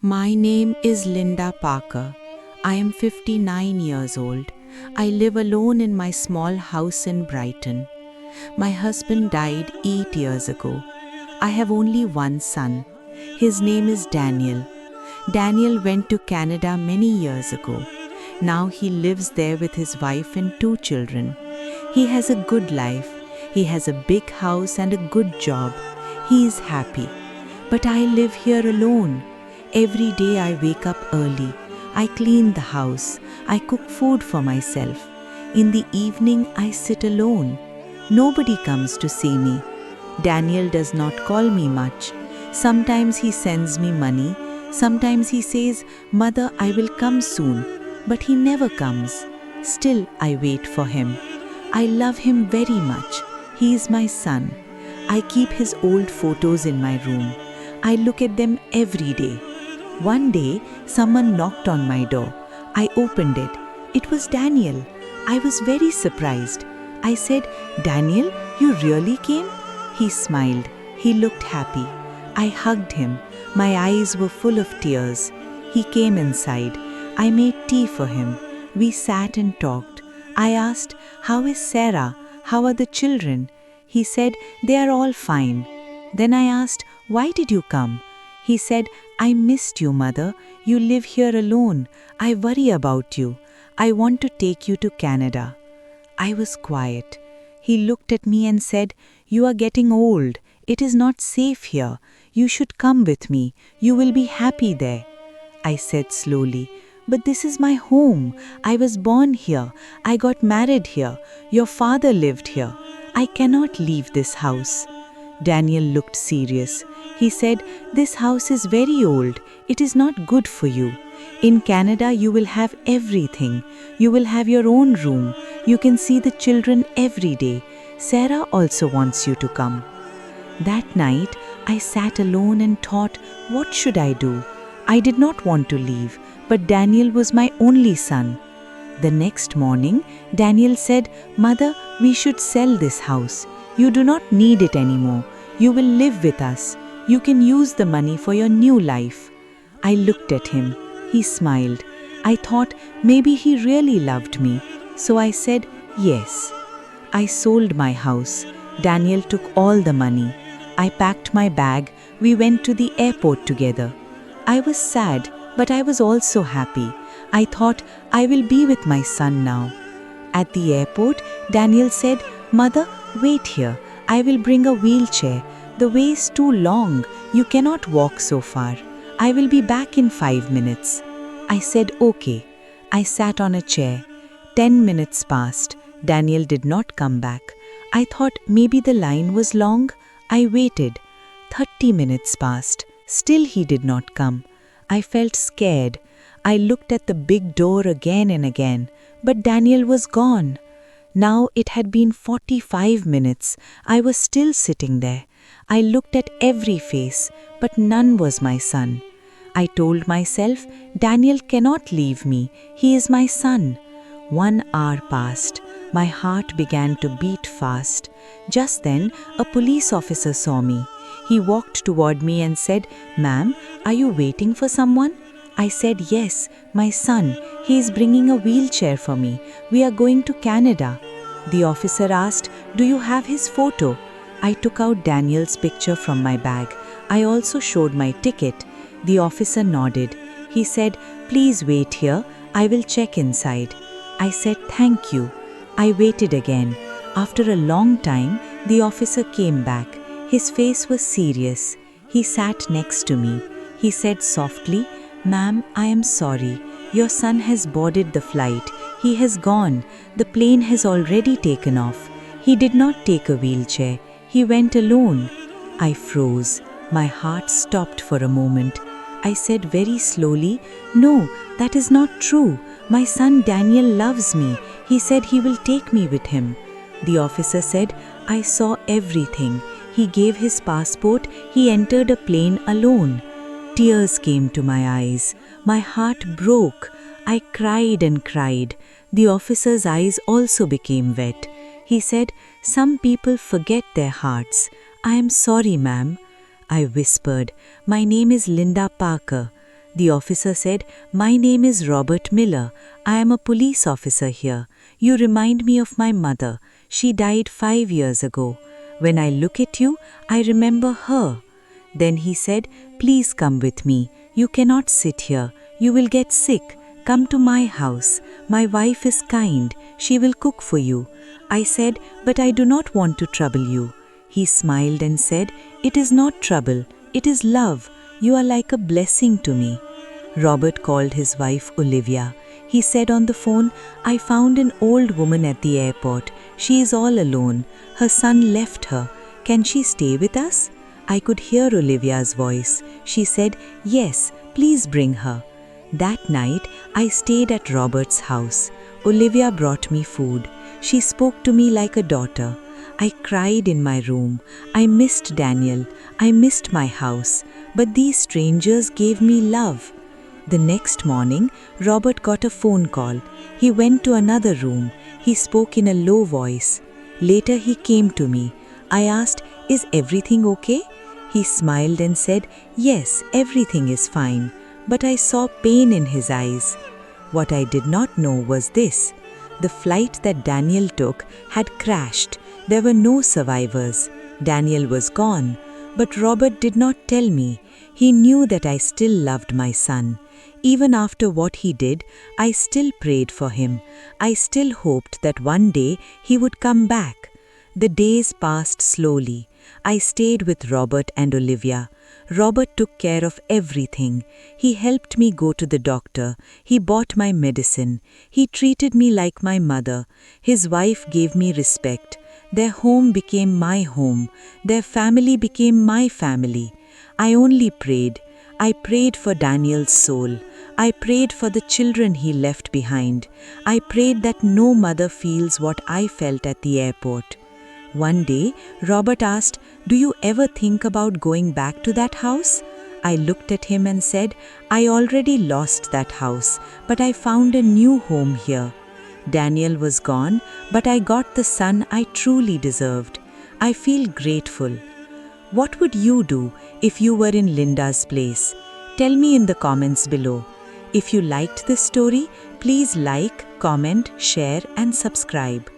My name is Linda Parker. I am 59 years old. I live alone in my small house in Brighton. My husband died 8 years ago. I have only one son. His name is Daniel. Daniel went to Canada many years ago. Now he lives there with his wife and two children. He has a good life. He has a big house and a good job. He is happy. But I live here alone. Every day I wake up early. I clean the house. I cook food for myself. In the evening I sit alone. Nobody comes to see me. Daniel does not call me much. Sometimes he sends me money. Sometimes he says, "Mother, I will come soon." But he never comes. Still I wait for him. I love him very much. He is my son. I keep his old photos in my room. I look at them every day. One day, someone knocked on my door. I opened it. It was Daniel. I was very surprised. I said, "Daniel, you really came?" He smiled. He looked happy. I hugged him. My eyes were full of tears. He came inside. I made tea for him. We sat and talked. I asked, "How is Sarah? How are the children?" He said, "They are all fine." Then I asked, "Why did you come?" He said, "I missed you, Mother. You live here alone. I worry about you. I want to take you to Canada." I was quiet. He looked at me and said, "You are getting old. It is not safe here. You should come with me. You will be happy there." I said slowly, "But this is my home. I was born here. I got married here. Your father lived here. I cannot leave this house." Daniel looked serious. He said, "This house is very old. It is not good for you. In Canada, you will have everything. You will have your own room. You can see the children every day. Sarah also wants you to come." That night, I sat alone and thought, what should I do? I did not want to leave, but Daniel was my only son. The next morning, Daniel said, "Mother, we should sell this house. You do not need it anymore. You will live with us. You can use the money for your new life." I looked at him. He smiled. I thought maybe he really loved me. So I said, "Yes." I sold my house. Daniel took all the money. I packed my bag. We went to the airport together. I was sad, but I was also happy. I thought I will be with my son now. At the airport, Daniel said, "Mother, wait here. I will bring a wheelchair. The way is too long. You cannot walk so far. I will be back in 5 minutes." I said, "Okay." I sat on a chair. 10 minutes passed. Daniel did not come back. I thought maybe the line was long. I waited. 30 minutes passed. Still he did not come. I felt scared. I looked at the big door again and again, but Daniel was gone. Now it had been 45 minutes. I was still sitting there. I looked at every face, but none was my son. I told myself, Daniel cannot leave me. He is my son. 1 hour passed. My heart began to beat fast. Just then, a police officer saw me. He walked toward me and said, "Ma'am, are you waiting for someone?" I said, "Yes, my son. He is bringing a wheelchair for me. We are going to Canada." The officer asked, "Do you have his photo?" I took out Daniel's picture from my bag. I also showed my ticket. The officer nodded. He said, "Please wait here. I will check inside." I said, "Thank you." I waited again. After a long time, the officer came back. His face was serious. He sat next to me. He said softly, "Ma'am, I am sorry. Your son has boarded the flight. He has gone. The plane has already taken off. He did not take a wheelchair. He went alone." I froze. My heart stopped for a moment. I said very slowly, "No, that is not true. My son Daniel loves me. He said he will take me with him." The officer said, "I saw everything. He gave his passport. He entered a plane alone." Tears came to my eyes. My heart broke. I cried and cried. The officer's eyes also became wet. He said, "Some people forget their hearts. I am sorry, ma'am." I whispered, "My name is Linda Parker." The officer said, "My name is Robert Miller. I am a police officer here. You remind me of my mother. She died 5 years ago. When I look at you, I remember her." Then he said, "Please come with me. You cannot sit here. You will get sick. Come to my house. My wife is kind. She will cook for you." I said, "But I do not want to trouble you." He smiled and said, "It is not trouble. It is love. You are like a blessing to me." Robert called his wife Olivia. He said on the phone, "I found an old woman at the airport. She is all alone. Her son left her. Can she stay with us?" I could hear Olivia's voice. She said, "Yes, please bring her." That night, I stayed at Robert's house. Olivia brought me food. She spoke to me like a daughter. I cried in my room. I missed Daniel. I missed my house. But these strangers gave me love. The next morning, Robert got a phone call. He went to another room. He spoke in a low voice. Later he came to me. I asked, "Is everything okay?" He smiled and said, "Yes, everything is fine." But I saw pain in his eyes. What I did not know was this. The flight that Daniel took had crashed. There were no survivors. Daniel was gone. But Robert did not tell me. He knew that I still loved my son. Even after what he did, I still prayed for him. I still hoped that one day he would come back. The days passed slowly. I stayed with Robert and Olivia. Robert took care of everything. He helped me go to the doctor. He bought my medicine. He treated me like my mother. His wife gave me respect. Their home became my home. Their family became my family. I only prayed. I prayed for Daniel's soul. I prayed for the children he left behind. I prayed that no mother feels what I felt at the airport. One day, Robert asked, "Do you ever think about going back to that house?" I looked at him and said, "I already lost that house, but I found a new home here." Daniel was gone, but I got the son I truly deserved. I feel grateful. What would you do if you were in Linda's place? Tell me in the comments below. If you liked this story, please like, comment, share, and subscribe.